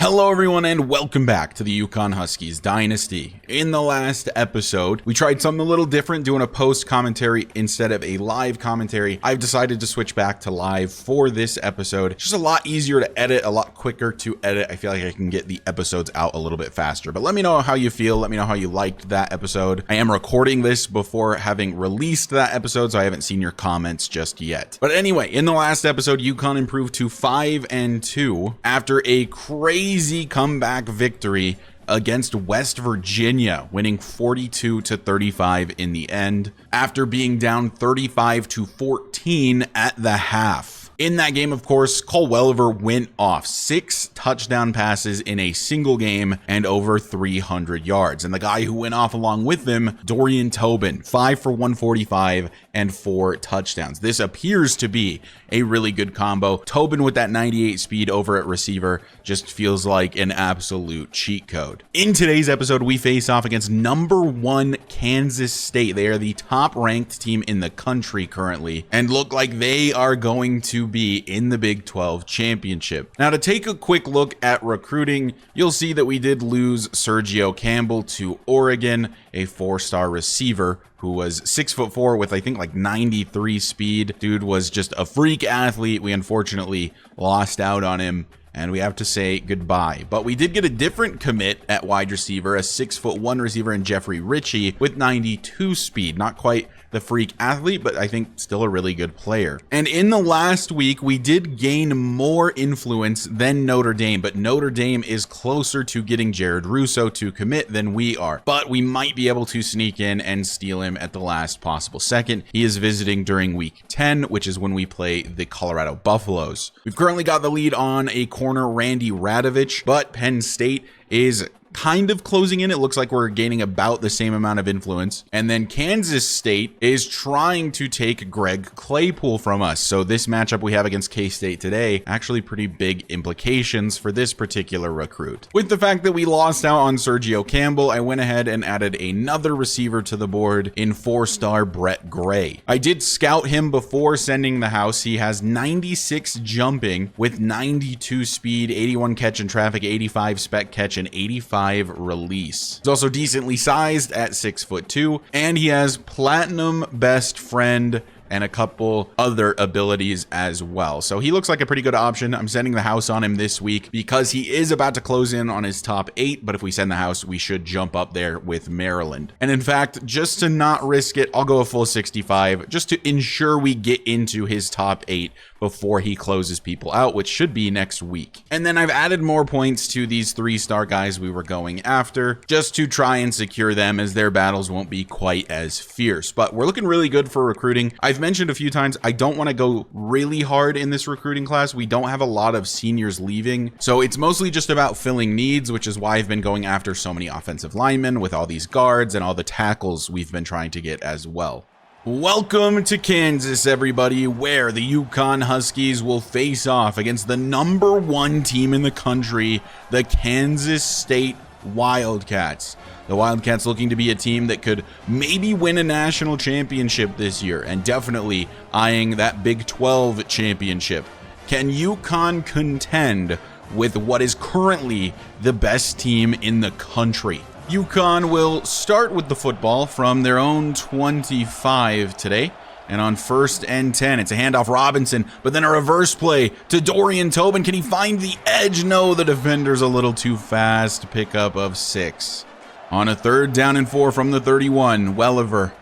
Hello everyone and welcome back to the UConn Huskies Dynasty. In the last episode, we tried something a little different, doing a post commentary instead of a live commentary. I've decided to switch back to live for this episode. It's just a lot easier to edit, a lot quicker to edit. I feel like I can get the episodes out a little bit faster. But let me know how you feel. Let me know how you liked that episode. I am recording this before having released that episode, so I haven't seen your comments just yet. But anyway, in the last episode, UConn improved to 5-2 after a crazy comeback victory against West Virginia, winning 42-35 in the end after being down 35-14 at the half. In that game, of course, Cole Welliver went off 6 touchdown passes in a single game and over 300 yards. And the guy who went off along with him, Dorian Tobin, 5 for 145 and 4 touchdowns. This appears to be a really good combo. Tobin with that 98 speed over at receiver just feels like an absolute cheat code. In today's episode, we face off against #1 Kansas State. They are the top ranked team in the country currently and look like they are going to be in the Big 12 championship. Now, to take a quick look at recruiting, you'll see that we did lose Sergio Campbell to Oregon, a 4-star receiver who was 6'4" with I think like 93 speed. Dude was just a freak athlete. We unfortunately lost out on him, and we have to say goodbye. But we did get a different commit at wide receiver, a 6'1" receiver in Jeffrey Ritchie with 92 speed. Not quite the freak athlete, but I think still a really good player. And in the last week, we did gain more influence than Notre Dame, but Notre Dame is closer to getting Jared Russo to commit than we are. But we might be able to sneak in and steal him at the last possible second. He is visiting during week 10, which is when we play the Colorado Buffaloes. We've currently got the lead on a corner, Randy Radovich, but Penn State is kind of closing in. It looks like we're gaining about the same amount of influence. And then Kansas State is trying to take Greg Claypool from us. So this matchup we have against K-State today, actually pretty big implications for this particular recruit. With the fact that we lost out on Sergio Campbell, I went ahead and added another receiver to the board in 4-star Brett Gray. I did scout him before sending the house. He has 96 jumping with 92 speed, 81 catch in traffic, 85 spec catch, and 85 release. He's also decently sized at 6'2", and he has platinum best friend and a couple other abilities as well. So he looks like a pretty good option. I'm sending the house on him this week because he is about to close in on his top 8, but if we send the house, we should jump up there with Maryland. And in fact, just to not risk it, I'll go a full 65 just to ensure we get into his top 8 before he closes people out, which should be next week. And then I've added more points to these 3-star guys we were going after just to try and secure them, as their battles won't be quite as fierce. But we're looking really good for recruiting. I've mentioned a few times, I don't want to go really hard in this recruiting class. We don't have a lot of seniors leaving, so it's mostly just about filling needs, which is why I've been going after so many offensive linemen with all these guards and all the tackles we've been trying to get as well. Welcome to Kansas, everybody, where the UConn Huskies will face off against the #1 team in the country, the Kansas State Wildcats. The Wildcats looking to be a team that could maybe win a national championship this year, and definitely eyeing that Big 12 championship. Can UConn contend with what is currently the best team in the country? UConn will start with the football from their own 25 today. And on 1st and 10, it's a handoff Robinson, but then a reverse play to Dorian Tobin. Can he find the edge? No, the defender's a little too fast. Pickup of 6. On a 3rd down and 4 from the 31, Welliver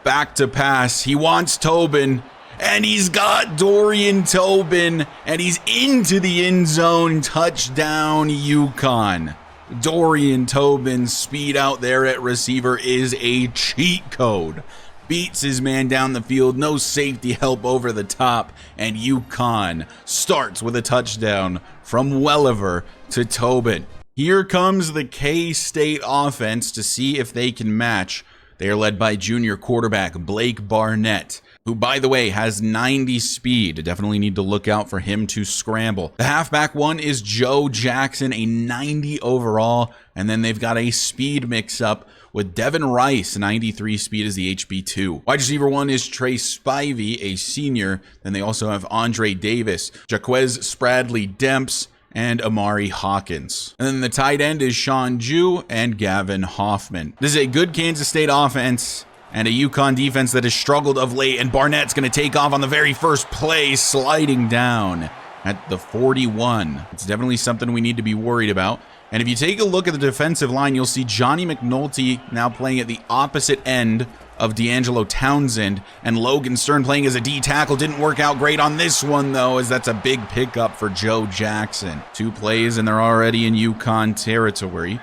back to pass. He wants Tobin, and he's got Dorian Tobin, and he's into the end zone. Touchdown, UConn. Dorian Tobin's speed out there at receiver is a cheat code. Beats his man down the field, no safety help over the top, and UConn starts with a touchdown from Welliver to Tobin. Here comes the K-State offense to see if they can match. They are led by junior quarterback Blake Barnett, who, by the way, has 90 speed. Definitely need to look out for him to scramble. The halfback one is Joe Jackson, a 90 overall, and then they've got a speed mix-up with Devin Rice, 93 speed as the HB2. Wide receiver one is Trey Spivey, a senior. Then they also have Andre Davis, Jaquez Spradley Demps, and Amari Hawkins. And then the tight end is Sean Ju and Gavin Hoffman. This is a good Kansas State offense and a UConn defense that has struggled of late, and Barnett's going to take off on the very first play, sliding down at the 41. It's definitely something we need to be worried about. And if you take a look at the defensive line, you'll see Johnny McNulty now playing at the opposite end of D'Angelo Townsend, and Logan Stern playing as a D tackle. Didn't work out great on this one, though, as that's a big pickup for Joe Jackson. 2 plays, and they're already in UConn territory.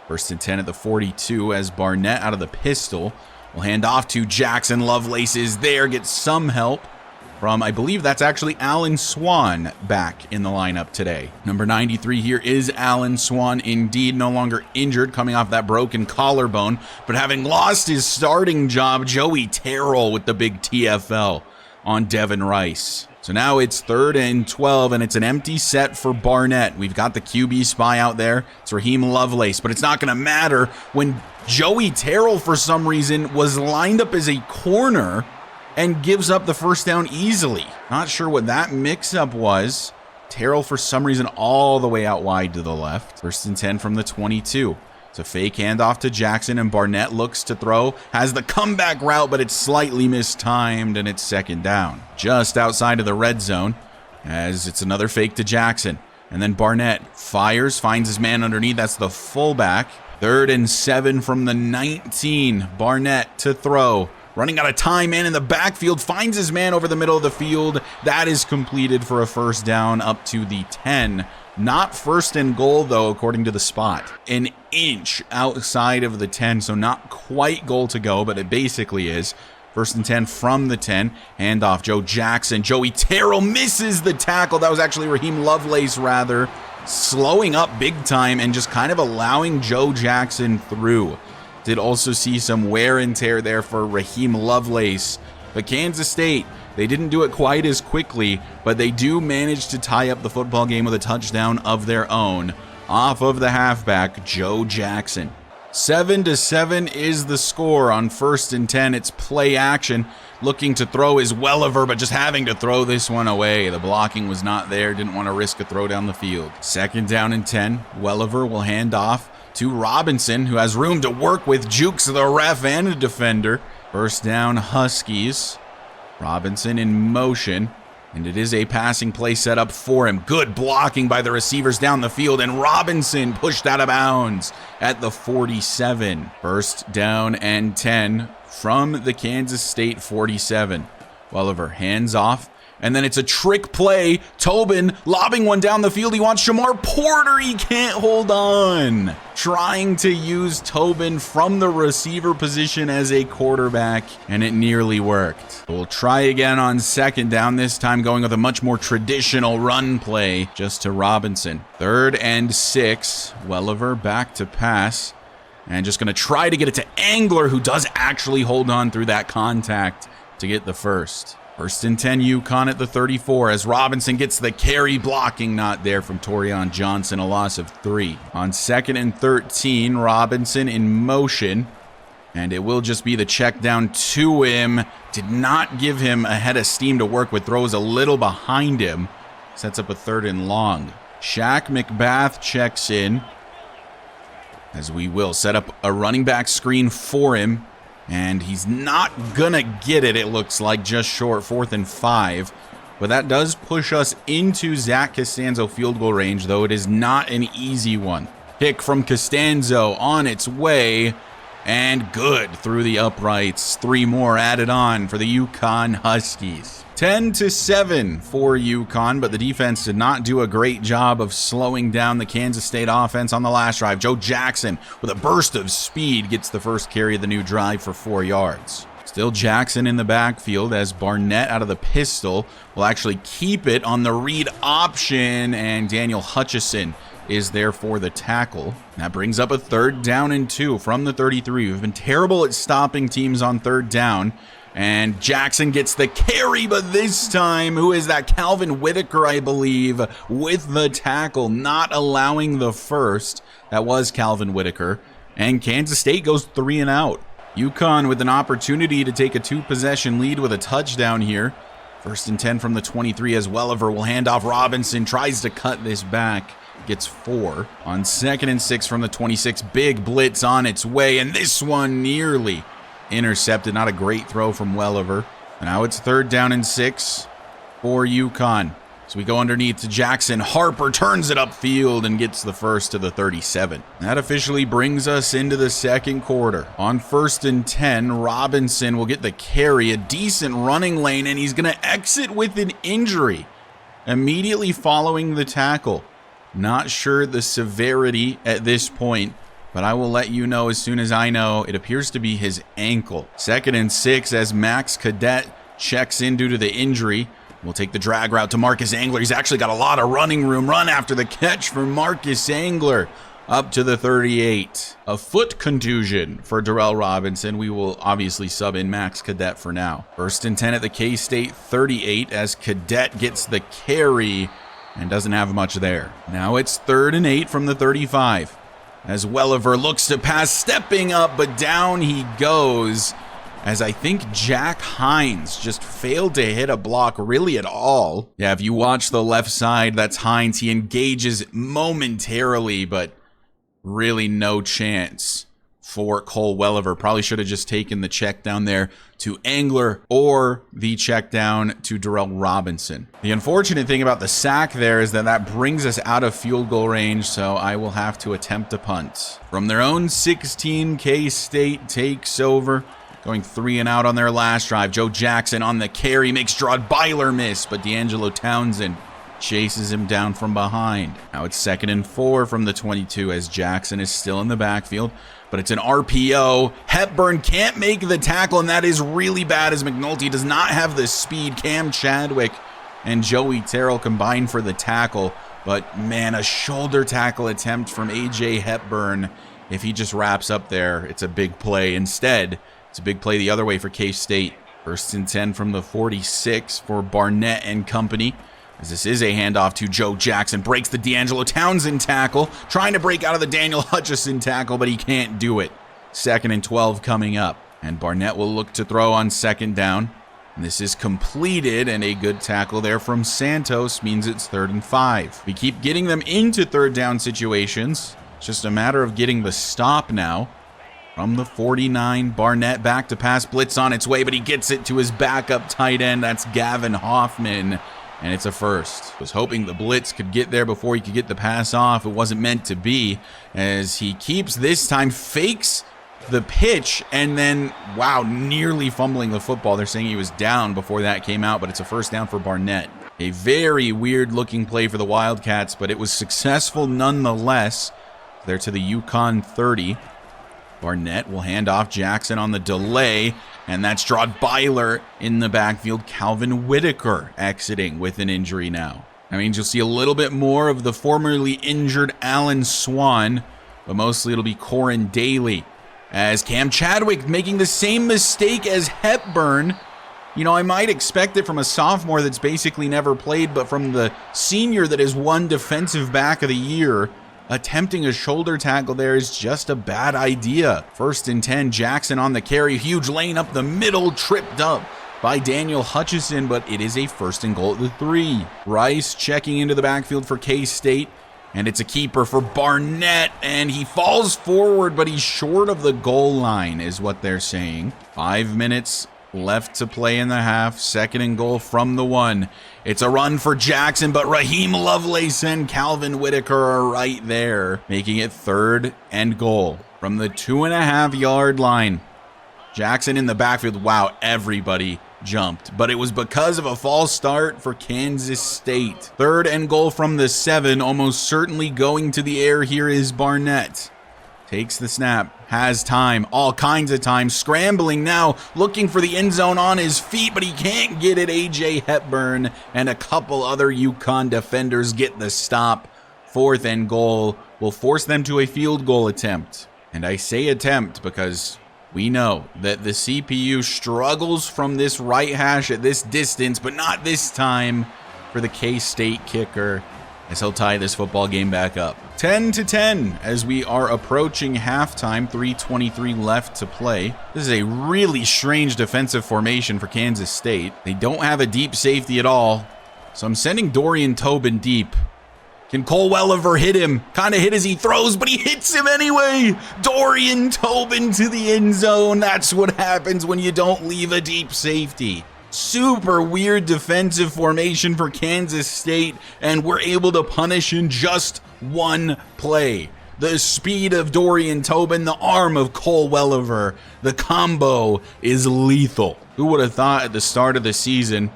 1st and 10 at the 42 as Barnett out of the pistol will hand off to Jackson. Lovelace is there, gets some help from, I believe that's actually Alan Swan back in the lineup today. Number 93 here is Alan Swan, indeed no longer injured, coming off that broken collarbone, but having lost his starting job, Joey Terrell with the big TFL on Devin Rice. So now it's 3rd and 12, and it's an empty set for Barnett. We've got the QB spy out there. It's Raheem Lovelace, but it's not going to matter when Joey Terrell, for some reason, was lined up as a corner and gives up the first down easily. Not sure what that mix-up was. Terrell, for some reason, all the way out wide to the left. 1st and 10 from the 22. It's a fake handoff to Jackson, and Barnett looks to throw. Has the comeback route, but it's slightly mistimed, and it's 2nd down. Just outside of the red zone, as it's another fake to Jackson. And then Barnett fires, finds his man underneath. That's the fullback. 3rd and 7 from the 19. Barnett to throw. Running out of time, man in the backfield, finds his man over the middle of the field. That is completed for a 1st down up to the 10. Not 1st and goal, though, according to the spot. An inch outside of the 10, so not quite goal to go, but it basically is. 1st and 10 from the 10. Handoff, Joe Jackson. Joey Terrell misses the tackle. That was actually Raheem Lovelace, rather. Slowing up big time and just kind of allowing Joe Jackson through. Did also see some wear and tear there for Raheem Lovelace. But Kansas State, they didn't do it quite as quickly, but they do manage to tie up the football game with a touchdown of their own off of the halfback, Joe Jackson. 7-7 is the score on 1st and 10. It's play action. Looking to throw is Welliver, but just having to throw this one away. The blocking was not there. Didn't want to risk a throw down the field. 2nd down and 10. Welliver will hand off to Robinson, who has room to work with, jukes the ref and a defender. 1st down, Huskies. Robinson in motion, and it is a passing play set up for him. Good blocking by the receivers down the field, and Robinson pushed out of bounds at the 47. 1st down and 10 from the Kansas State 47. Welliver hands off. And then it's a trick play. Tobin lobbing one down the field. He wants Shamar Porter. He can't hold on. Trying to use Tobin from the receiver position as a quarterback, and it nearly worked. We'll try again on 2nd down, this time going with a much more traditional run play just to Robinson. 3rd and 6. Welliver back to pass. And just going to try to get it to Angler, who does actually hold on through that contact to get the first. 1st and 10, UConn at the 34 as Robinson gets the carry, blocking not there from Torian Johnson, a loss of 3. On 2nd and 13, Robinson in motion, and it will just be the check down to him. Did not give him a head of steam to work with, throws a little behind him. Sets up a 3rd and long. Shaq McBath checks in, as we will set up a running back screen for him. And he's not gonna get it, it looks like, just short. 4th and 5. But that does push us into Zach Costanzo field goal range, though it is not an easy one. Kick from Costanzo on its way. And good through the uprights. 3 more added on for the UConn Huskies. 10-7 for UConn, but the defense did not do a great job of slowing down the Kansas State offense on the last drive. Joe Jackson, with a burst of speed, gets the first carry of the new drive for 4 yards. Still Jackson in the backfield as Barnett out of the pistol will actually keep it on the read option, and Daniel Hutchison is there for the tackle. That brings up a 3rd down and 2 from the 33. We've been terrible at stopping teams on 3rd down. And Jackson gets the carry, but this time, who is that? Calvin Whitaker, I believe, with the tackle, not allowing the first. That was Calvin Whitaker. And Kansas State goes 3 and out. UConn with an opportunity to take a 2-possession lead with a touchdown here. First and 10 from the 23 as Welliver will hand off. Robinson tries to cut this back. Gets 4. On 2nd and 6 from the 26. Big blitz on its way, and this one nearly intercepted. Not a great throw from Welliver. Now it's 3rd down and 6 for UConn. So we go underneath to Jackson. Harper turns it upfield and gets the first to the 37. That officially brings us into the second quarter. On 1st and 10, Robinson will get the carry, a decent running lane, and he's going to exit with an injury immediately following the tackle. Not sure the severity at this point, but I will let you know as soon as I know. It appears to be his ankle. 2nd and 6 as Max Cadet checks in due to the injury. We'll take the drag route to Marcus Angler. He's actually got a lot of running room. Run after the catch for Marcus Angler up to the 38. A foot contusion for Darrell Robinson. We will obviously sub in Max Cadet for now. 1st and 10 at the K-State 38 as Cadet gets the carry and doesn't have much there. Now it's 3rd and 8 from the 35 as Welliver looks to pass, stepping up, but down he goes, as I think Jack Hines just failed to hit a block really at all. Yeah, if you watch the left side, that's Hines. He engages momentarily, but really no chance for Cole Welliver. Probably should have just taken the check down there to Angler or the check down to Darrell Robinson. The unfortunate thing about the sack there is that that brings us out of field goal range, so I will have to attempt a punt. From their own 16, K-State takes over. Going 3 and out on their last drive. Joe Jackson on the carry makes Gerard Byler miss, but D'Angelo Townsend chases him down from behind. Now it's 2nd and 4 from the 22 as Jackson is still in the backfield, but it's an RPO. Hepburn can't make the tackle, and that is really bad as McNulty does not have the speed. Cam Chadwick and Joey Terrell combine for the tackle, but man, a shoulder tackle attempt from AJ Hepburn. If he just wraps up there, it's a big play. Instead, it's a big play the other way for K-State. 1st and 10 from the 46 for Barnett and company. As this is a handoff to Joe Jackson. Breaks the D'Angelo Townsend tackle. Trying to break out of the Daniel Hutchison tackle, but he can't do it. 2nd and 12 coming up. And Barnett will look to throw on 2nd down. And this is completed, and a good tackle there from Santos means it's 3rd and 5. We keep getting them into 3rd down situations. It's just a matter of getting the stop now. From the 49, Barnett back to pass, blitz on its way, but he gets it to his backup tight end. That's Gavin Hoffman, and it's a first. Was hoping the blitz could get there before he could get the pass off. It wasn't meant to be, as he keeps this time, fakes the pitch, and then, wow, nearly fumbling the football. They're saying he was down before that came out, but it's a first down for Barnett. A very weird-looking play for the Wildcats, but it was successful nonetheless. They're to the UConn 30. Barnett will hand off Jackson on the delay, and that's Gerard Byler in the backfield. Calvin Whitaker exiting with an injury now. That means you'll see a little bit more of the formerly injured Alan Swan, but mostly it'll be Corin Daly. As Cam Chadwick making the same mistake as Hepburn. You know, I might expect it from a sophomore that's basically never played, but from the senior that is won Defensive Back of the Year, attempting a shoulder tackle there is just a bad idea. 1st and 10, Jackson on the carry. Huge lane up the middle, tripped up by Daniel Hutchison, but it is a 1st and goal at the 3. Rice checking into the backfield for K-State, and it's a keeper for Barnett, and he falls forward, but he's short of the goal line is what they're saying. 5 minutes left to play in the half. 2nd and goal from the 1. It's a run for Jackson, but Raheem Lovelace and Calvin Whitaker are right there, making it 3rd and goal from the 2.5-yard line. Jackson in the backfield. Wow, everybody jumped, but it was because of a false start for Kansas State. 3rd and goal from the 7. Almost certainly going to the air here is Barnett. Takes the snap, has time, all kinds of time, scrambling now, looking for the end zone on his feet, but he can't get it. AJ Hepburn and a couple other UConn defenders get the stop. 4th and goal will force them to a field goal attempt. And I say attempt because we know that the CPU struggles from this right hash at this distance, but not this time for the K-State kicker, as he'll tie this football game back up. 10-10 as we are approaching halftime, 3:23 left to play. This is a really strange defensive formation for Kansas State. They don't have a deep safety at all, so I'm sending Dorian Tobin deep. Can Cole Welliver hit him? Kind of hit as he throws, but he hits him anyway. Dorian Tobin to the end zone. That's what happens when you don't leave a deep safety. Super weird defensive formation for Kansas State, and we're able to punish in just one play. The speed of Dorian Tobin, the arm of Cole Welliver. The combo is lethal. Who would have thought at the start of the season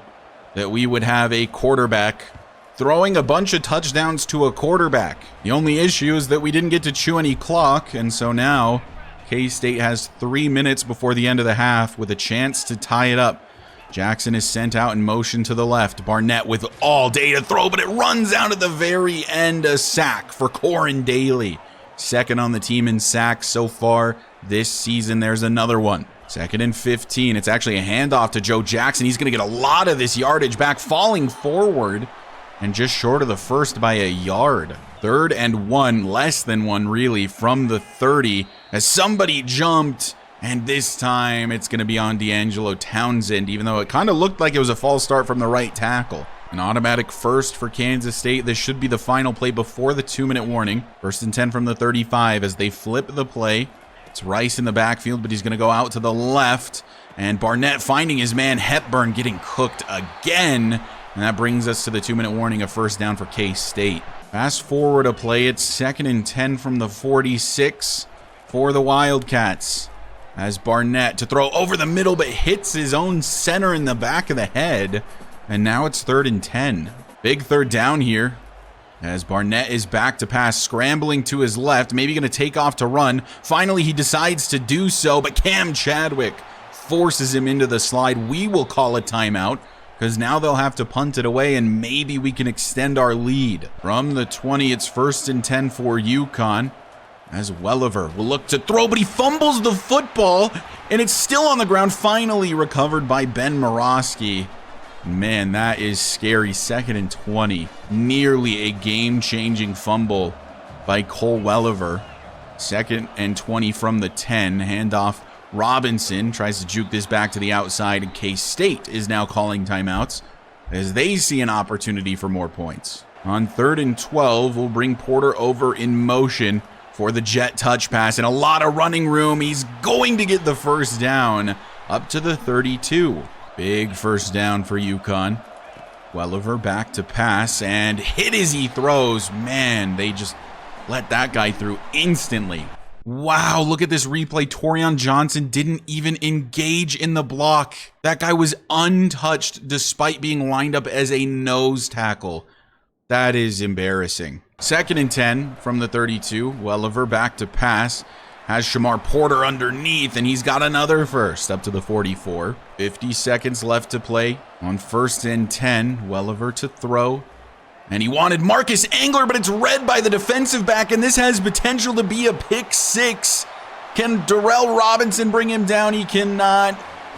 that we would have a quarterback throwing a bunch of touchdowns to a quarterback? The only issue is that we didn't get to chew any clock, and so now K-State has 3 minutes before the end of the half with a chance to tie it up. Jackson is sent out in motion to the left. Barnett with all day to throw, but it runs out at the very end. A sack for Corin Daly. Second on the team in sacks so far this season. There's another one. 2nd and 15. It's actually a handoff to Joe Jackson. He's going to get a lot of this yardage back, falling forward and just short of the first by a yard. 3rd and 1, less than 1 really, from the 30 as somebody jumped. And this time it's going to be on D'Angelo Townsend, even though it kind of looked like it was a false start from the right tackle. An automatic first for Kansas State. This should be the final play before the 2-minute warning. 1st and 10 from the 35 as they flip the play. It's Rice in the backfield, but he's going to go out to the left. And Barnett finding his man Hepburn, getting cooked again. And that brings us to the 2-minute warning, a first down for K-State. Fast forward a play. It's 2nd and 10 from the 46 for the Wildcats. As Barnett to throw over the middle, but hits his own center in the back of the head. And now it's 3rd and 10. Big third down here. As Barnett is back to pass, scrambling to his left, maybe going to take off to run. Finally, he decides to do so, but Cam Chadwick forces him into the slide. We will call a timeout, because now they'll have to punt it away, and maybe we can extend our lead. From the 20, it's 1st and 10 for UConn. As Welliver will look to throw, but he fumbles the football, and it's still on the ground, finally recovered by Ben Morosky. Man, that is scary. 2nd and 20. Nearly a game-changing fumble by Cole Welliver. 2nd and 20 from the 10. Handoff. Robinson tries to juke this back to the outside, and K-State is now calling timeouts as they see an opportunity for more points. On 3rd and 12, we'll bring Porter over in motion for the jet touch pass, and a lot of running room. He's going to get the first down up to the 32. Big first down for UConn. Welliver back to pass and hit as he throws. Man, they just let that guy through instantly. Wow, look at this replay. Torian Johnson didn't even engage in the block. That guy was untouched despite being lined up as a nose tackle. That is embarrassing. 2nd and 10 from the 32. Welliver back to pass. Has Shamar Porter underneath, and he's got another first up to the 44. 50 seconds left to play. On 1st and 10, Welliver to throw. And he wanted Marcus Engler, but it's read by the defensive back, and this has potential to be a pick 6. Can Darrell Robinson bring him down? He cannot.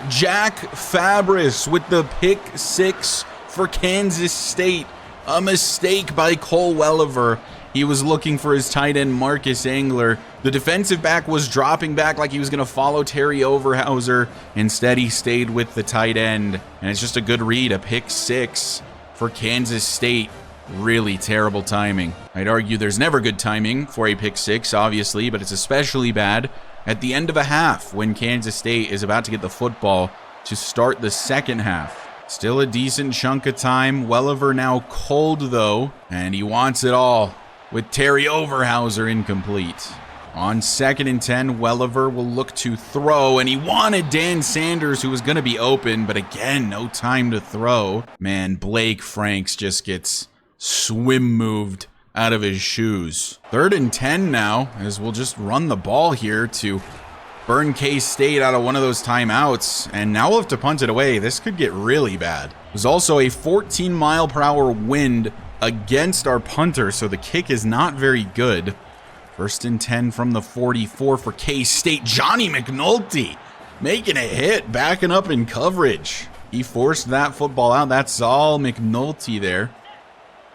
Jack Fabris with the pick 6 for Kansas State. A mistake by Cole Welliver. He was looking for his tight end, Marcus Engler. The defensive back was dropping back like he was going to follow Terry Overhauser. Instead, he stayed with the tight end. And it's just a good read, a pick 6 for Kansas State. Really terrible timing. I'd argue there's never good timing for a pick 6, obviously, but it's especially bad at the end of a half when Kansas State is about to get the football to start the second half. Still a decent chunk of time. Welliver now cold, though, and he wants it all with Terry Overhauser incomplete. On 2nd and 10, Welliver will look to throw, and he wanted Dan Sanders, who was going to be open, but again, no time to throw. Man, Blake Franks just gets swim moved out of his shoes. 3rd and 10 now, as we'll just run the ball here to burn K-State out of one of those timeouts, and now we'll have to punt it away. This could get really bad. There's also a 14-mile-per-hour wind against our punter, so the kick is not very good. 1st and 10 from the 44 for K-State. Johnny McNulty making a hit, backing up in coverage. He forced that football out. That's all McNulty there.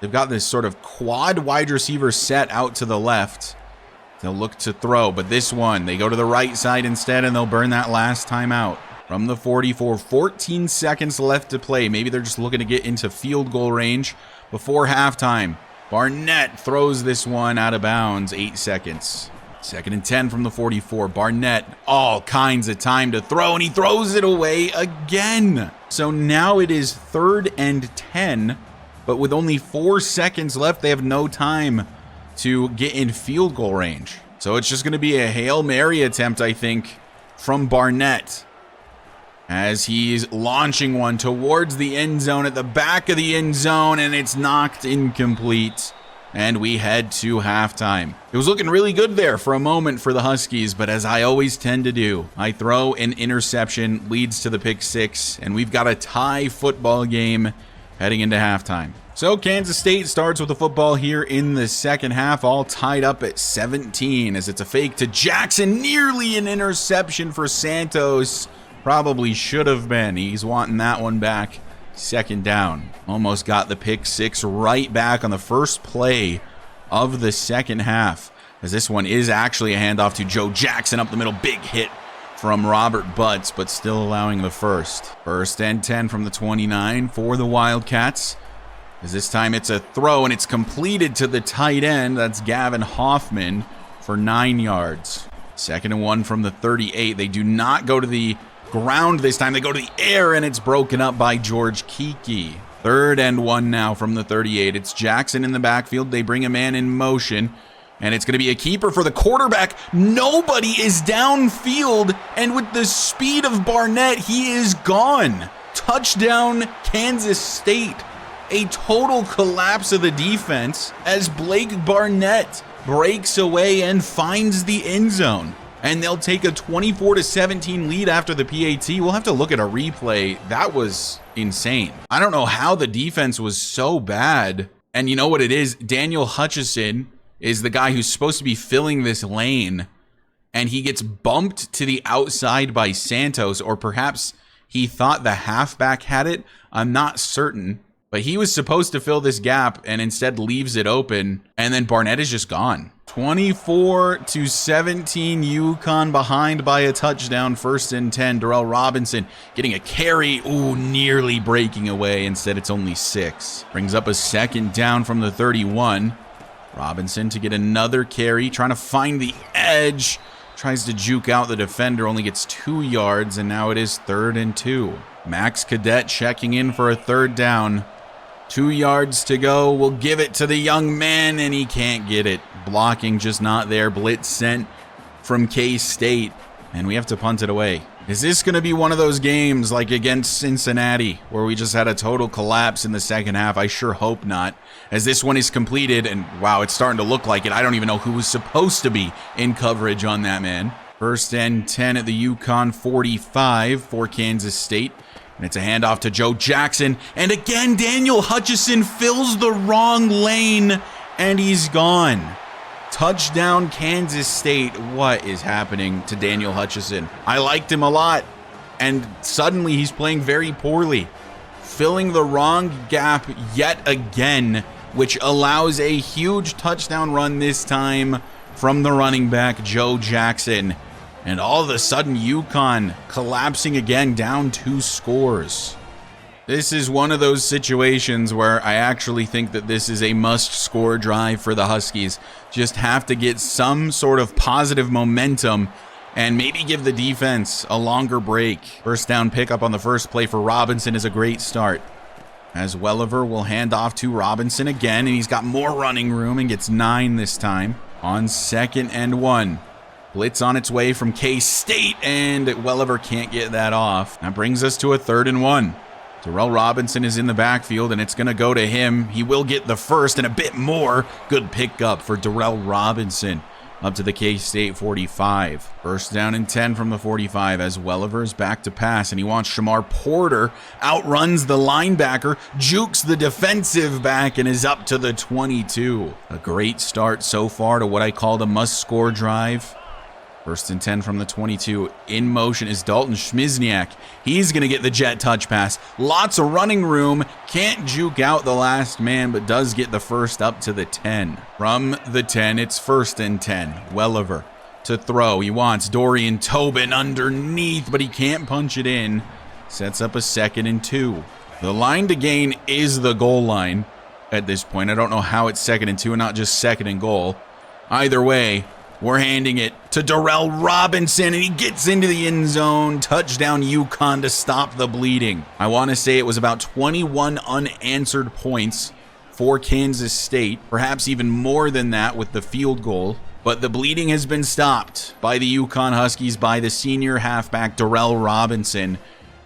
They've got this sort of quad wide receiver set out to the left. They'll look to throw, but this one, they go to the right side instead, and they'll burn that last time out. From the 44, 14 seconds left to play. Maybe they're just looking to get into field goal range before halftime. Barnett throws this one out of bounds, 8 seconds. 2nd and 10 from the 44. Barnett, all kinds of time to throw, and he throws it away again. So now it is 3rd and 10, but with only 4 seconds left, they have no time to get in field goal range. So it's just going to be a Hail Mary attempt, I think, from Barnett, as he's launching one towards the end zone at the back of the end zone, and it's knocked incomplete. And we head to halftime. It was looking really good there for a moment for the Huskies, but as I always tend to do, I throw an interception, leads to the pick 6, and we've got a tie football game heading into halftime. So Kansas State starts with the football here in the second half, all tied up at 17, as it's a fake to Jackson, nearly an interception for Santos. Probably should have been. He's wanting that one back. 2nd down. Almost got the pick 6 right back on the first play of the second half, as this one is actually a handoff to Joe Jackson up the middle. Big hit from Robert Butts, but still allowing the first. 1st and 10 from the 29 for the Wildcats, as this time it's a throw and it's completed to the tight end. That's Gavin Hoffman for 9 yards. 2nd and 1 from the 38. They do not go to the ground this time. They go to the air, and it's broken up by George Kiki. 3rd and 1 now from the 38. It's Jackson in the backfield. They bring a man in motion, and it's going to be a keeper for the quarterback. Nobody is downfield, and with the speed of Barnett, he is gone. Touchdown, Kansas State. A total collapse of the defense as Blake Barnett breaks away and finds the end zone. And they'll take a 24-17 lead after the PAT. We'll have to look at a replay. That was insane. I don't know how the defense was so bad. And you know what it is? Daniel Hutchison is the guy who's supposed to be filling this lane, and he gets bumped to the outside by Santos, or perhaps he thought the halfback had it. I'm not certain. But he was supposed to fill this gap and instead leaves it open, and then Barnett is just gone. 24-17, UConn behind by a touchdown. 1st and 10, Darrell Robinson getting a carry. Ooh, nearly breaking away. Instead, it's only 6. Brings up a 2nd down from the 31. Robinson to get another carry, trying to find the edge. Tries to juke out the defender, only gets 2 yards, and now it is 3rd and 2. Max Cadet checking in for a 3rd down. 2 yards to go. We'll give it to the young man, and he can't get it. Blocking just not there. Blitz sent from K-State, and we have to punt it away. Is this going to be one of those games like against Cincinnati where we just had a total collapse in the second half? I sure hope not, as this one is completed, and wow, it's starting to look like it. I don't even know who was supposed to be in coverage on that man. 1st and 10 at the UConn 45 for Kansas State. And it's a handoff to Joe Jackson. And again, Daniel Hutchison fills the wrong lane, and he's gone. Touchdown, Kansas State. What is happening to Daniel Hutchison? I liked him a lot, and suddenly he's playing very poorly. Filling the wrong gap yet again, which allows a huge touchdown run this time from the running back, Joe Jackson. And all of a sudden, UConn collapsing again, down 2 scores. This is one of those situations where I actually think that this is a must-score drive for the Huskies. Just have to get some sort of positive momentum and maybe give the defense a longer break. 1st down pickup on the first play for Robinson is a great start, as Welliver will hand off to Robinson again, and he's got more running room and gets 9 this time. On 2nd and 1. Blitz on its way from K-State, and Welliver can't get that off. That brings us to a 3rd and 1. Darrell Robinson is in the backfield, and it's going to go to him. He will get the first and a bit more. Good pickup for Darrell Robinson up to the K-State 45. 1st down and 10 from the 45 as Welliver is back to pass, and he wants Shamar Porter. Outruns the linebacker, jukes the defensive back, and is up to the 22. A great start so far to what I call the must-score drive. First and 10 from the 22. In motion is Dalton Schmizniak. He's going to get the jet touch pass. Lots of running room. Can't juke out the last man, but does get the first up to the 10. From the 10, it's first and 10. Welliver to throw. He wants Dorian Tobin underneath, but he can't punch it in. Sets up a 2nd and 2. The line to gain is the goal line at this point. I don't know how it's 2nd and 2 and not just 2nd and goal. Either way, we're handing it to Darrell Robinson, and he gets into the end zone. Touchdown UConn to stop the bleeding. I want to say it was about 21 unanswered points for Kansas State, perhaps even more than that with the field goal. But the bleeding has been stopped by the UConn Huskies, by the senior halfback Darrell Robinson.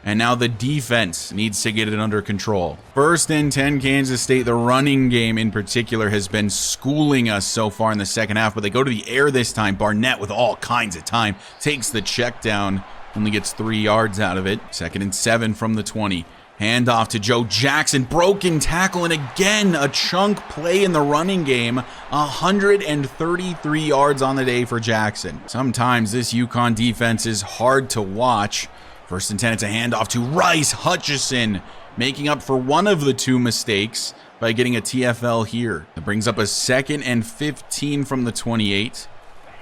And now the defense needs to get it under control. First and 10, Kansas State. The running game in particular has been schooling us so far in the second half, but they go to the air this time. Barnett with all kinds of time takes the check down, only gets 3 yards out of it. 2nd and 7 from the 20. Handoff to Joe Jackson. Broken tackle, and again, a chunk play in the running game. 133 yards on the day for Jackson. Sometimes this UConn defense is hard to watch. First and 10, it's a handoff to Rice Hutchison, making up for one of the 2 mistakes by getting a TFL here. That brings up a 2nd and 15 from the 28.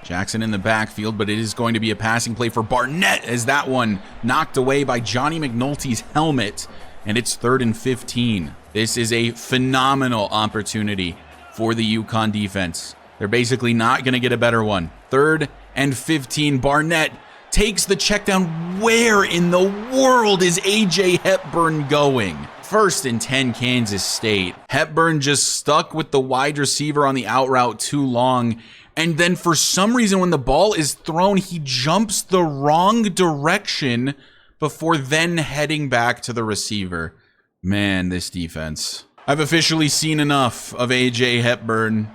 Jackson in the backfield, but it is going to be a passing play for Barnett as that one knocked away by Johnny McNulty's helmet, and it's 3rd and 15. This is a phenomenal opportunity for the UConn defense. They're basically not going to get a better one. 3rd and 15, Barnett takes the check down. Where in the world is A.J. Hepburn going? First and 10, Kansas State. Hepburn just stuck with the wide receiver on the out route too long. And then for some reason, when the ball is thrown, he jumps the wrong direction before then heading back to the receiver. Man, this defense. I've officially seen enough of A.J. Hepburn.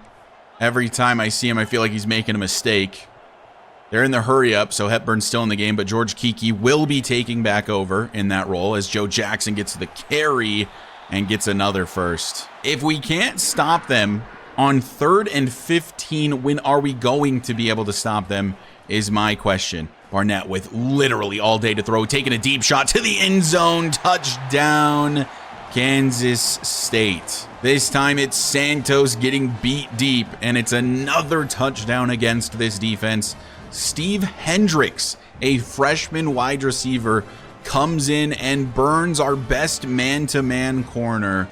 Every time I see him, I feel like he's making a mistake. They're in the hurry up, so Hepburn's still in the game, but George Kiki will be taking back over in that role as Joe Jackson gets the carry and gets another first. If we can't stop them on 3rd and 15, when are we going to be able to stop them is my question. Barnett with literally all day to throw, taking a deep shot to the end zone. Touchdown, Kansas State. This time it's Santos getting beat deep, and it's another touchdown against this defense. Steve Hendricks, a freshman wide receiver, comes in and burns our best man-to-man corner,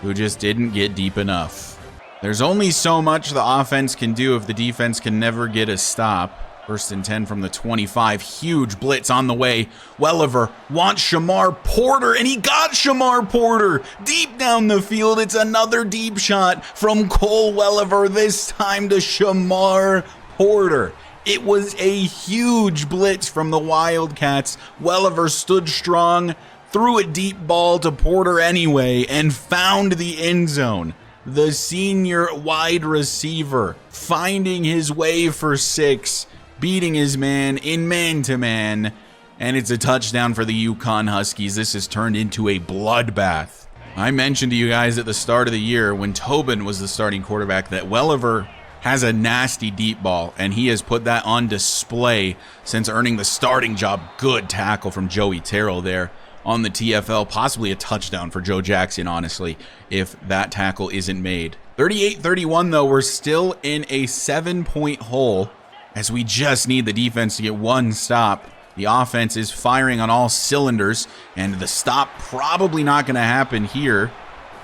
who just didn't get deep enough. There's only so much the offense can do if the defense can never get a stop. First and 10 from the 25. Huge blitz on the way. Welliver wants Shamar Porter, and he got Shamar Porter deep down the field. It's another deep shot from Cole Welliver, this time to Shamar Porter. It was a huge blitz from the Wildcats. Welliver stood strong, threw a deep ball to Porter anyway, and found the end zone. The senior wide receiver finding his way for 6, beating his man in man-to-man, and it's a touchdown for the UConn Huskies. This has turned into a bloodbath. I mentioned to you guys at the start of the year when Tobin was the starting quarterback that Welliver has a nasty deep ball, and he has put that on display since earning the starting job. Good tackle from Joey Terrell there on the TFL, possibly a touchdown for Joe Jackson, honestly, if that tackle isn't made. 38-31, though, we're still in a 7-point hole as we just need the defense to get one stop. The offense is firing on all cylinders, and the stop probably not going to happen here.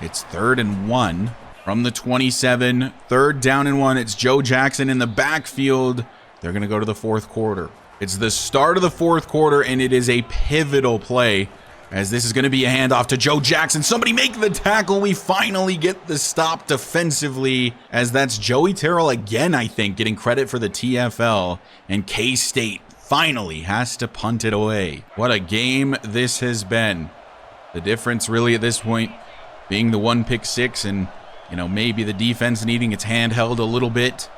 It's 3rd and 1. From the 27, 3rd down and 1, it's Joe Jackson in the backfield. They're going to go to the 4th quarter. It's the start of the 4th quarter, and it is a pivotal play as this is going to be a handoff to Joe Jackson. Somebody make the tackle. We finally get the stop defensively, as that's Joey Terrell again, I think, getting credit for the TFL, and K-State finally has to punt it away. What a game this has been. The difference really at this point being the 1 pick 6 and maybe the defense needing its hand held a little bit.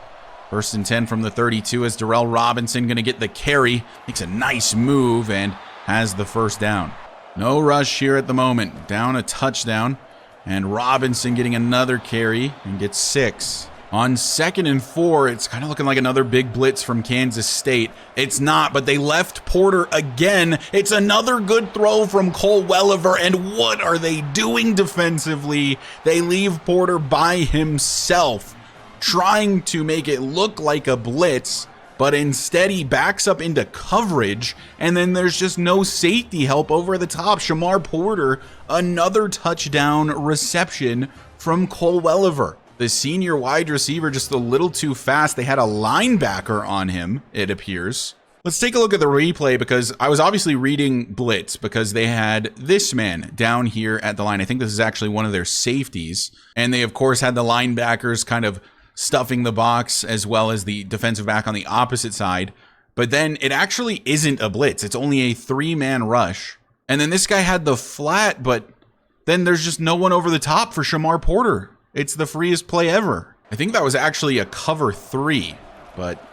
First and 10 from the 32 as Darrell Robinson going to get the carry. Makes a nice move and has the first down. No rush here at the moment. Down a touchdown. And Robinson getting another carry and gets 6. On 2nd and 4, it's kind of looking like another big blitz from Kansas State. It's not, but they left Porter again. It's another good throw from Cole Welliver, and what are they doing defensively? They leave Porter by himself, trying to make it look like a blitz, but instead he backs up into coverage, and then there's just no safety help over the top. Shamar Porter, another touchdown reception from Cole Welliver. The senior wide receiver just a little too fast. They had a linebacker on him, it appears. Let's take a look at the replay, because I was obviously reading blitz because they had this man down here at the line. I think this is actually one of their safeties. And they, of course, had the linebackers kind of stuffing the box as well as the defensive back on the opposite side. But then it actually isn't a blitz. It's only a 3-man rush. And then this guy had the flat, but then there's just no one over the top for Shamar Porter. It's the freest play ever. I think that was actually a cover 3, but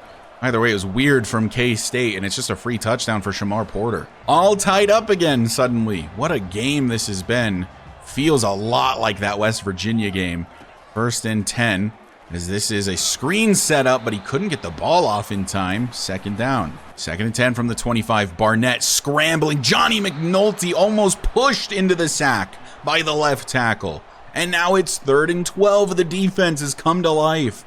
either way, it was weird from K-State, and it's just a free touchdown for Shamar Porter. All tied up again suddenly. What a game this has been. Feels a lot like that West Virginia game. 1st and 10, as this is a screen setup, but he couldn't get the ball off in time. 2nd down. 2nd and 10 from the 25. Barnett scrambling. Johnny McNulty almost pushed into the sack by the left tackle. And now it's 3rd and 12. The defense has come to life.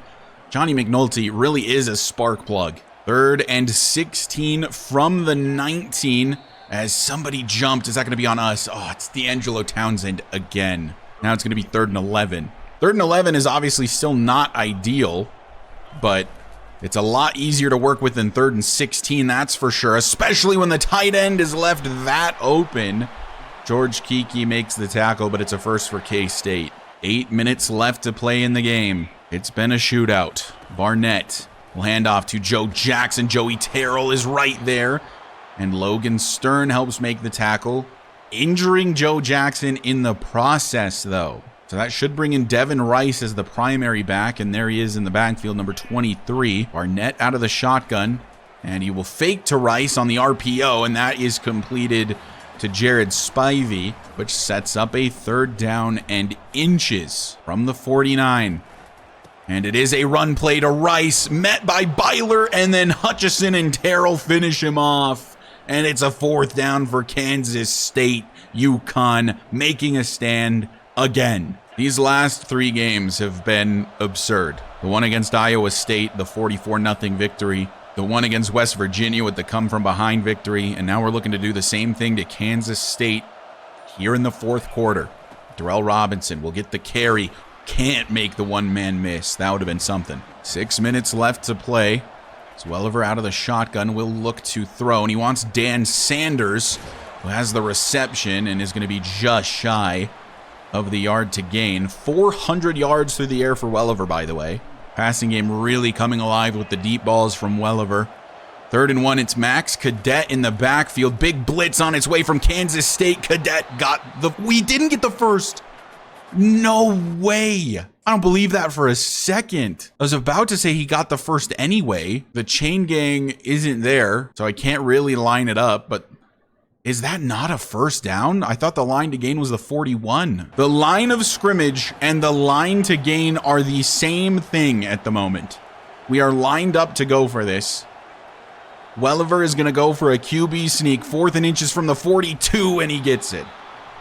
Johnny McNulty really is a spark plug. 3rd and 16 from the 19 as somebody jumped. Is that going to be on us? Oh, it's D'Angelo Townsend again. Now it's going to be 3rd and 11. 3rd and 11 is obviously still not ideal, but it's a lot easier to work with than 3rd and 16, that's for sure, especially when the tight end is left that open. George Kiki makes the tackle, but it's a first for K-State. 8 minutes left to play in the game. It's been a shootout. Barnett will hand off to Joe Jackson. Joey Terrell is right there. And Logan Stern helps make the tackle, injuring Joe Jackson in the process, though. So that should bring in Devin Rice as the primary back, and there he is in the backfield, number 23. Barnett out of the shotgun, and he will fake to Rice on the RPO, and that is completed to Jared Spivey, which sets up a 3rd down and inches from the 49. And it is a run play to Rice, met by Byler, and then Hutchison and Terrell finish him off. And it's a 4th down for Kansas State. UConn making a stand again. These last 3 games have been absurd. The one against Iowa State, the 44-0 victory. The one against West Virginia with the come-from-behind victory, and now we're looking to do the same thing to Kansas State here in the 4th quarter. Darrell Robinson will get the carry. Can't make the one-man miss. That would have been something. 6 minutes left to play. As Welliver out of the shotgun will look to throw, and he wants Dan Sanders, who has the reception and is going to be just shy of the yard to gain. 400 yards through the air for Welliver, by the way. Passing game really coming alive with the deep balls from Welliver. 3rd and 1, it's Max Cadet in the backfield. Big blitz on its way from Kansas State. Cadet got the... We didn't get the first. No way. I don't believe that for a second. I was about to say he got the first anyway. The chain gang isn't there, so I can't really line it up, but... Is that not a 1st down? I thought the line to gain was the 41. The line of scrimmage and the line to gain are the same thing at the moment. We are lined up to go for this. Welliver is going to go for a QB sneak. 4th and inches from the 42, and he gets it.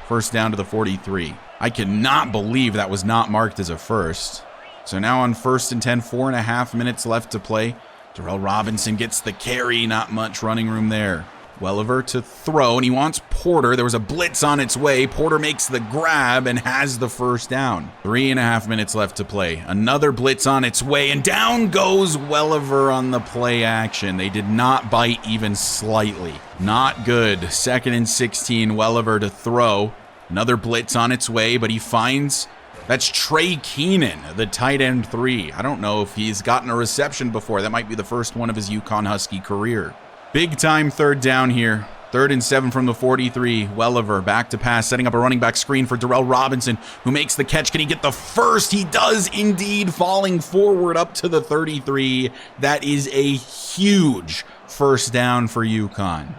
1st down to the 43. I cannot believe that was not marked as a first. So now on 1st and 10, 4.5 minutes left to play. Darrell Robinson gets the carry. Not much running room there. Welliver to throw, and he wants Porter. There was a blitz on its way. Porter makes the grab and has the 1st down. 3.5 minutes left to play. Another blitz on its way, and down goes Welliver on the play action. They did not bite even slightly. Not good. 2nd and 16, Welliver to throw. Another blitz on its way, but he finds... That's Trey Keenan, the tight end 3. I don't know if he's gotten a reception before. That might be the first one of his UConn Husky career. Big time 3rd down here. 3rd and 7 from the 43. Welliver back to pass, setting up a running back screen for Darrell Robinson, who makes the catch. Can he get the first? He does indeed, falling forward up to the 33. That is a huge 1st down for UConn.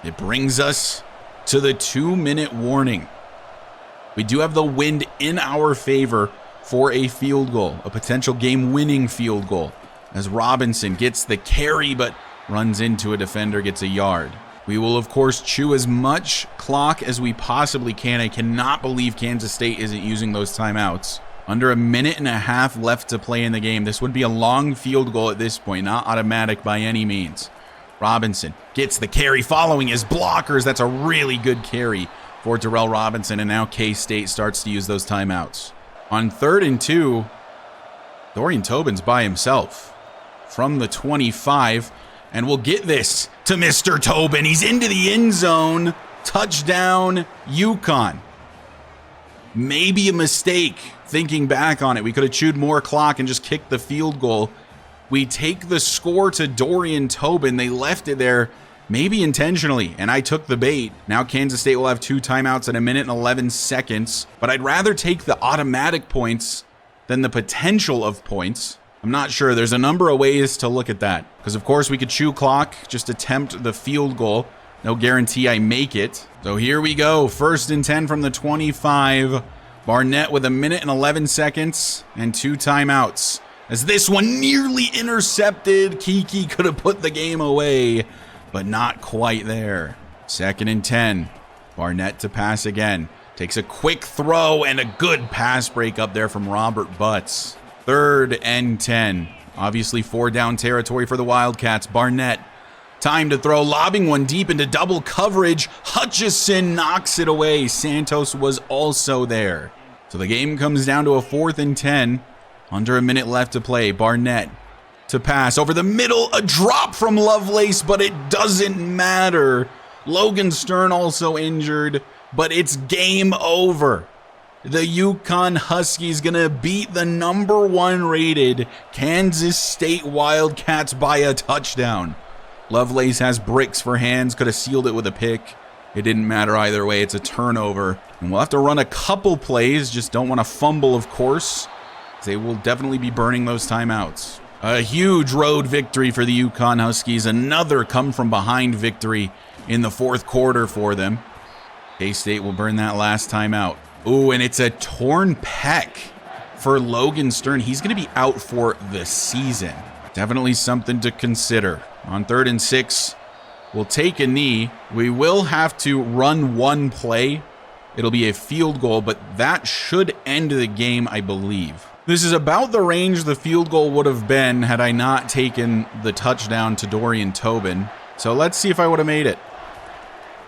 It brings us to the 2-minute warning. We do have the wind in our favor for a field goal, a potential game-winning field goal, as Robinson gets the carry but runs into a defender, gets a yard. We will, of course, chew as much clock as we possibly can. I cannot believe Kansas State isn't using those timeouts. Under a minute and a half left to play in the game. This would be a long field goal at this point, not automatic by any means. Robinson gets the carry following his blockers. That's a really good carry for Darrell Robinson, and now K-State starts to use those timeouts. On 3rd and 2, Dorian Tobin's by himself from the 25, and we'll get this to Mr. Tobin. He's into the end zone. Touchdown, UConn. Maybe a mistake thinking back on it. We could have chewed more clock and just kicked the field goal. We take the score to Dorian Tobin. They left it there, maybe intentionally, and I took the bait. Now Kansas State will have 2 timeouts at a minute and 11 seconds, but I'd rather take the automatic points than the potential of points. I'm not sure. There's a number of ways to look at that, because of course we could chew clock, just attempt the field goal. No guarantee I make it. So here we go. 1st and 10 from the 25. Barnett with a minute and 11 seconds and 2 timeouts. As this one nearly intercepted, Kiki could have put the game away, but not quite there. 2nd and 10. Barnett to pass again. Takes a quick throw and a good pass break up there from Robert Butts. 3rd and 10. Obviously 4 down territory for the Wildcats. Barnett, time to throw, lobbing one deep into double coverage. Hutchison knocks it away. Santos was also there. So the game comes down to a 4th and 10. Under a minute left to play. Barnett to pass over the middle. A drop from Lovelace, but it doesn't matter. Logan Stern also injured, but it's game over. The UConn Huskies gonna beat the number 1 rated Kansas State Wildcats by a touchdown. Lovelace has bricks for hands, could have sealed it with a pick. It didn't matter either way, it's a turnover. And we'll have to run a couple plays, just don't want to fumble, of course. They will definitely be burning those timeouts. A huge road victory for the UConn Huskies. Another come-from-behind victory in the 4th quarter for them. K-State will burn that last timeout. Ooh, and it's a torn pec for Logan Stern. He's going to be out for the season. Definitely something to consider. On 3rd and 6, we'll take a knee. We will have to run one play. It'll be a field goal, but that should end the game, I believe. This is about the range the field goal would have been had I not taken the touchdown to Dorian Tobin. So let's see if I would have made it.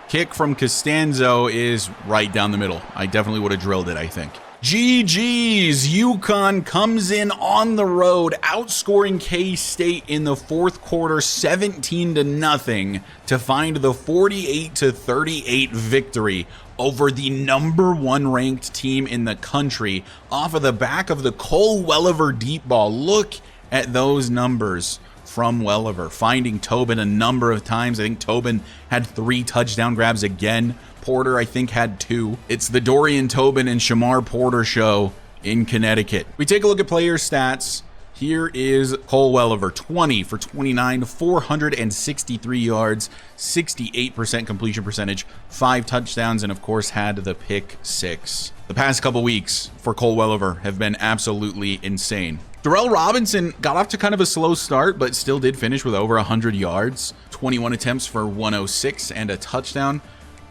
Kick from Costanzo is right down the middle. I definitely would have drilled it, I think. GG's. UConn comes in on the road, outscoring K-State in the 4th quarter 17-0 to find the 48-38 victory over the number 1 ranked team in the country off of the back of the Cole Welliver deep ball. Look at those numbers from Welliver, finding Tobin a number of times. I think Tobin had 3 touchdown grabs again. Porter, I think, had 2. It's the Dorian Tobin and Shamar Porter show in Connecticut. We take a look at player stats. Here is Cole Welliver, 20 for 29, 463 yards, 68% completion percentage, 5 touchdowns, and of course had the pick 6. The past couple weeks for Cole Welliver have been absolutely insane. Darrell Robinson got off to kind of a slow start, but still did finish with over 100 yards, 21 attempts for 106 and a touchdown.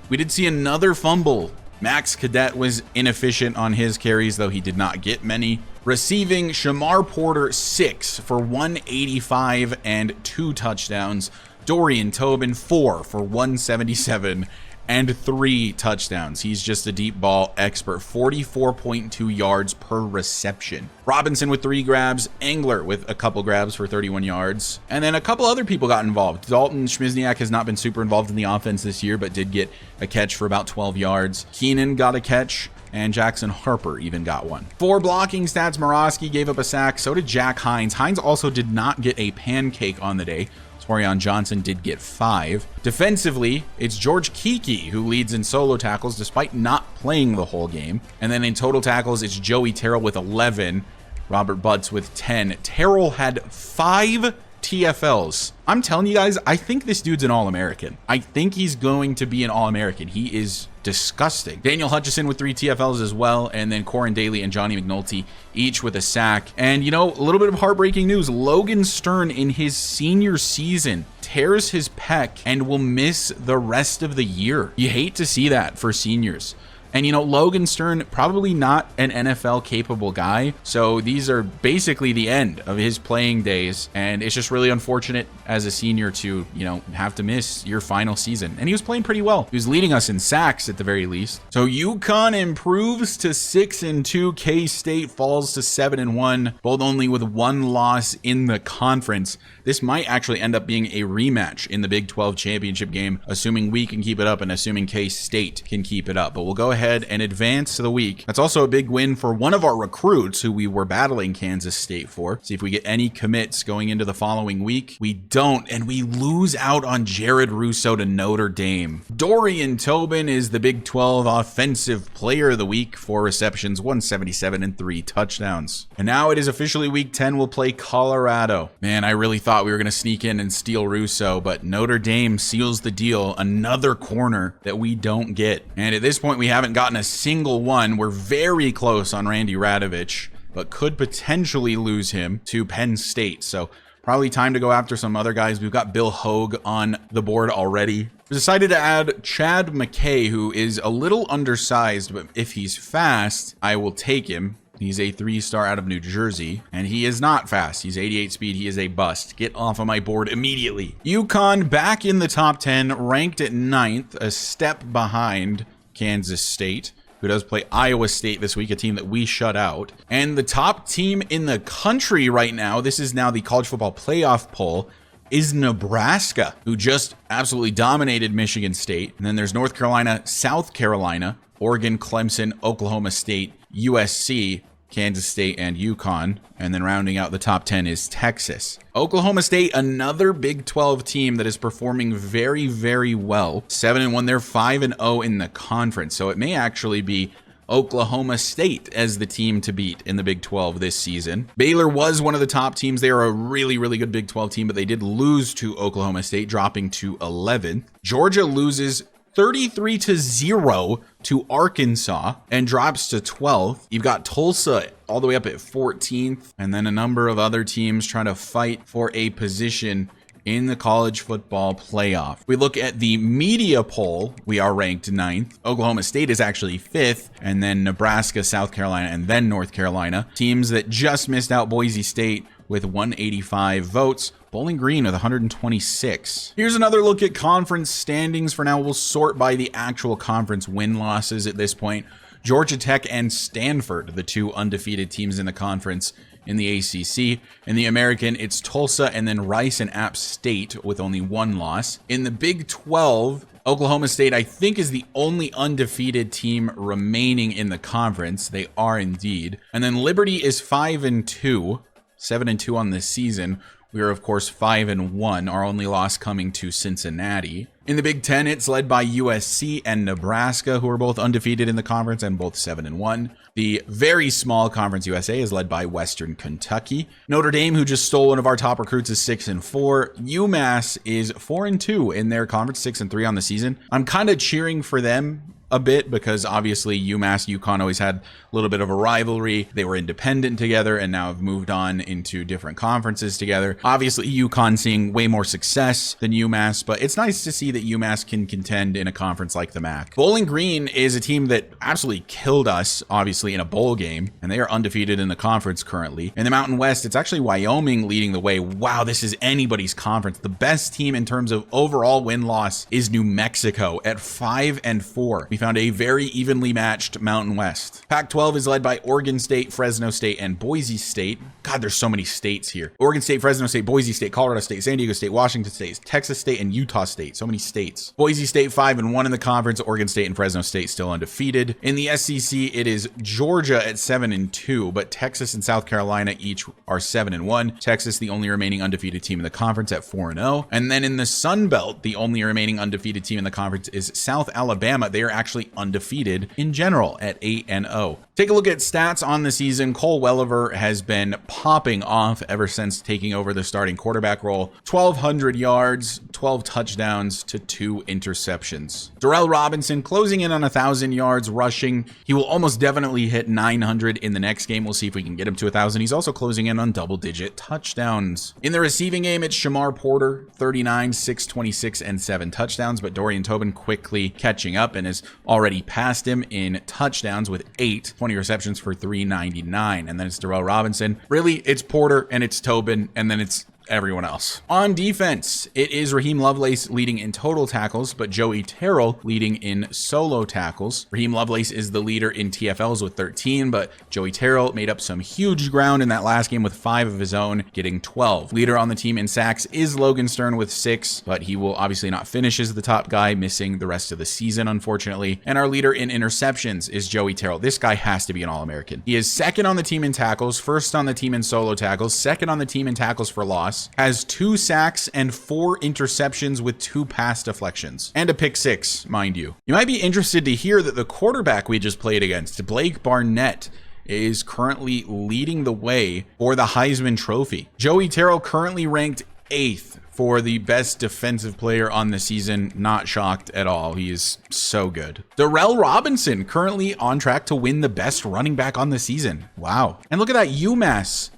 We did see another fumble. Max Cadet was inefficient on his carries, though he did not get many. Receiving, Shamar Porter 6 for 185 and 2 touchdowns. Dorian Tobin 4 for 177 and 3 touchdowns. He's just a deep ball expert. 44.2 yards per reception. Robinson with 3 grabs, Engler with a couple grabs for 31 yards, and then a couple other people got involved. Dalton Schmizniak has not been super involved in the offense this year, but did get a catch for about 12 yards. Keenan got a catch, and Jackson Harper even got one. For blocking stats, Morosky gave up a sack, so did Jack Hines. Hines also did not get a pancake on the day. Torian Johnson did get 5. Defensively, it's George Kiki who leads in solo tackles despite not playing the whole game. And then in total tackles, it's Joey Terrell with 11, Robert Butts with 10. Terrell had 5 TFLs. I'm telling you guys, I think this dude's an All-American. I think he's going to be an All-American. He is disgusting. Daniel Hutchison with 3 TFLs as well, and then Corin Daly and Johnny McNulty each with a sack. And you know, a little bit of heartbreaking news. Logan Stern in his senior season tears his pec and will miss the rest of the year. You hate to see that for seniors. And you know, Logan Stern, probably not an NFL capable guy. So these are basically the end of his playing days. And it's just really unfortunate as a senior to, you know, have to miss your final season. And he was playing pretty well. He was leading us in sacks at the very least. So UConn improves to 6-2. K-State falls to 7-1, both only with 1 loss in the conference. This might actually end up being a rematch in the Big 12 championship game, assuming we can keep it up and assuming K-State can keep it up. But we'll go ahead and advance to the week. That's also a big win for one of our recruits who we were battling Kansas State for. See if we get any commits going into the following week. We don't, and we lose out on Jared Russo to Notre Dame. Dorian Tobin is the Big 12 Offensive Player of the Week, 4 receptions, 177, and 3 touchdowns. And now it is officially week 10. We'll play Colorado. Man, I really thought we were going to sneak in and steal Russo, but Notre Dame seals the deal. Another corner that we don't get. And at this point, we haven't gotten a single one. We're very close on Randy Radovich, but could potentially lose him to Penn State. So probably time to go after some other guys. We've got Bill Hogue on the board already. We decided to add Chad McKay, who is a little undersized, but if he's fast, I will take him. He's a 3-star out of New Jersey, and he is not fast. He's 88 speed. He is a bust. Get off of my board immediately. UConn back in the top 10, ranked at 9th, a step behind Kansas State, who does play Iowa State this week, a team that we shut out. And the top team in the country right now, this is now the college football playoff poll, is Nebraska, who just absolutely dominated Michigan State. And then there's North Carolina, South Carolina, Oregon, Clemson, Oklahoma State, USC, Kansas State, and UConn. And then rounding out the top 10 is Texas. Oklahoma State, another Big 12 team that is performing very, very well. 7-1, they're 5-0 in the conference. So it may actually be Oklahoma State as the team to beat in the Big 12 this season. Baylor was one of the top teams. They are a really, really good Big 12 team, but they did lose to Oklahoma State, dropping to 11th. Georgia loses 33-0 to Arkansas and drops to 12th. You've got Tulsa all the way up at 14th, and then a number of other teams trying to fight for a position in the college football playoff. We look at the media poll, we are ranked 9th. Oklahoma State is actually 5th, and then Nebraska, South Carolina, and then North Carolina. Teams that just missed out: Boise State with 185 votes. Bowling Green with 126. Here's another look at conference standings. For now, we'll sort by the actual conference win-losses at this point. Georgia Tech and Stanford, the 2 undefeated teams in the conference in the ACC. In the American, it's Tulsa and then Rice and App State with only 1 loss. In the Big 12, Oklahoma State, I think, is the only undefeated team remaining in the conference. They are indeed. And then Liberty is 5-2, 7-2 on this season. We are, of course, 5-1, our only loss coming to Cincinnati. In the Big 10, it's led by USC and Nebraska, who are both undefeated in the conference and both 7-1. The very small Conference USA is led by Western Kentucky. Notre Dame, who just stole one of our top recruits, is 6-4. UMass is 4-2 in their conference, 6-3 on the season. I'm kind of cheering for them a bit because obviously UMass, UConn always had a little bit of a rivalry. They were independent together and now have moved on into different conferences together. Obviously UConn seeing way more success than UMass, but it's nice to see that UMass can contend in a conference like the MAC. Bowling Green is a team that absolutely killed us, obviously, in a bowl game, and they are undefeated in the conference currently. In the Mountain West, it's actually Wyoming leading the way. Wow, this is anybody's conference. The best team in terms of overall win-loss is New Mexico at 5-4. We found a very evenly matched Mountain West. Pac-12 is led by Oregon State, Fresno State, and Boise State. God, there's so many states here. Oregon State, Fresno State, Boise State, Colorado State, San Diego State, Washington State, Texas State, and Utah State. So many states. Boise State 5-1 in the conference. Oregon State and Fresno State still undefeated. In the SEC, it is Georgia at 7-2, but Texas and South Carolina each are 7-1. Texas, the only remaining undefeated team in the conference, at 4-0. And then in the Sun Belt, the only remaining undefeated team in the conference is South Alabama. They are actually actually undefeated in general at 8-0. Take a look at stats on the season. Cole Welliver has been popping off ever since taking over the starting quarterback role. 1,200 yards, 12 touchdowns to 2 interceptions. Darrell Robinson closing in on 1,000 yards rushing. He will almost definitely hit 900 in the next game. We'll see if we can get him to 1,000. He's also closing in on double-digit touchdowns. In the receiving game, it's Shamar Porter, 39, 626, and 7 touchdowns, but Dorian Tobin quickly catching up and has already passed him in touchdowns with 8, 20 receptions for 399. And then it's Darrell Robinson. Really, it's Porter and it's Tobin, and then it's everyone else. On defense, it is Raheem Lovelace leading in total tackles, but Joey Terrell leading in solo tackles. Raheem Lovelace is the leader in TFLs with 13, but Joey Terrell made up some huge ground in that last game with 5 of his own, getting 12. Leader on the team in sacks is Logan Stern with 6, but he will obviously not finish as the top guy, missing the rest of the season, unfortunately. And our leader in interceptions is Joey Terrell. This guy has to be an All-American. He is second on the team in tackles, first on the team in solo tackles, second on the team in tackles for loss, has 2 sacks and 4 interceptions with 2 pass deflections, and a pick 6, mind you. You might be interested to hear that the quarterback we just played against, Blake Barnett, is currently leading the way for the Heisman Trophy. Joey Terrell currently ranked 8th for the best defensive player on the season. Not shocked at all. He is so good. Darrell Robinson currently on track to win the best running back on the season. Wow. And look at that, UMass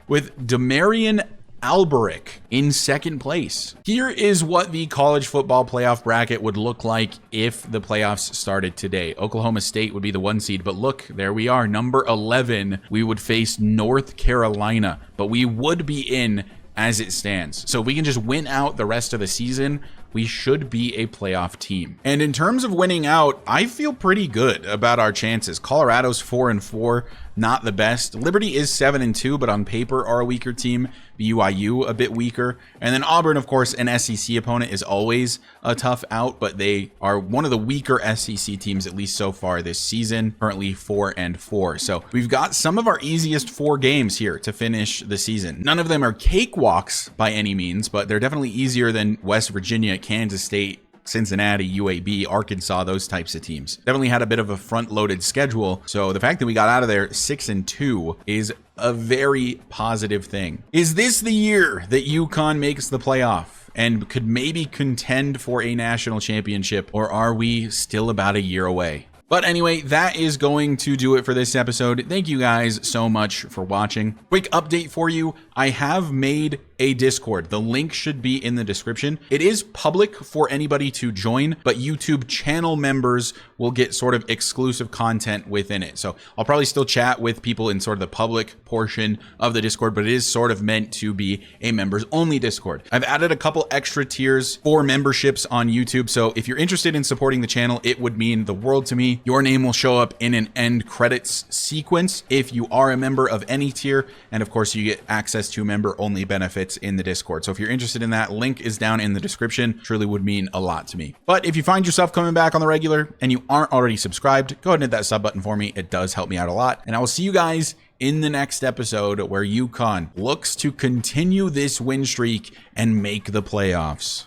with Demarion Alberic in second place. Here is what the college football playoff bracket would look like if the playoffs started today. Oklahoma State would be the 1 seed, but look, there we are, number 11. We would face North Carolina, but we would be in as it stands. So if we can just win out the rest of the season, we should be a playoff team. And in terms of winning out, I feel pretty good about our chances. Colorado's 4-4, not the best. Liberty is 7-2, but on paper are a weaker team. BYU a bit weaker. And then Auburn, of course, an SEC opponent, is always a tough out, but they are one of the weaker SEC teams, at least so far this season, currently 4-4. So we've got some of our easiest 4 games here to finish the season. None of them are cakewalks by any means, but they're definitely easier than West Virginia, Kansas State, Cincinnati, UAB, Arkansas, those types of teams. Definitely had a bit of a front-loaded schedule, so the fact that we got out of there 6-2 is a very positive thing. Is this the year that UConn makes the playoff and could maybe contend for a national championship, or are we still about a year away? But anyway, that is going to do it for this episode. Thank you guys so much for watching. Quick update for you. I have made a Discord. The link should be in the description. It is public for anybody to join, but YouTube channel members will get sort of exclusive content within it. So I'll probably still chat with people in sort of the public portion of the Discord, but it is sort of meant to be a members only Discord. I've added a couple extra tiers for memberships on YouTube. So if you're interested in supporting the channel, it would mean the world to me. Your name will show up in an end credits sequence if you are a member of any tier. And of course, you get access to member only benefits in the Discord. So if you're interested in that, link is down in the description. Truly would mean a lot to me. But if you find yourself coming back on the regular and you aren't already subscribed, go ahead and hit that sub button for me. It does help me out a lot. And I will see you guys in the next episode where UConn looks to continue this win streak and make the playoffs.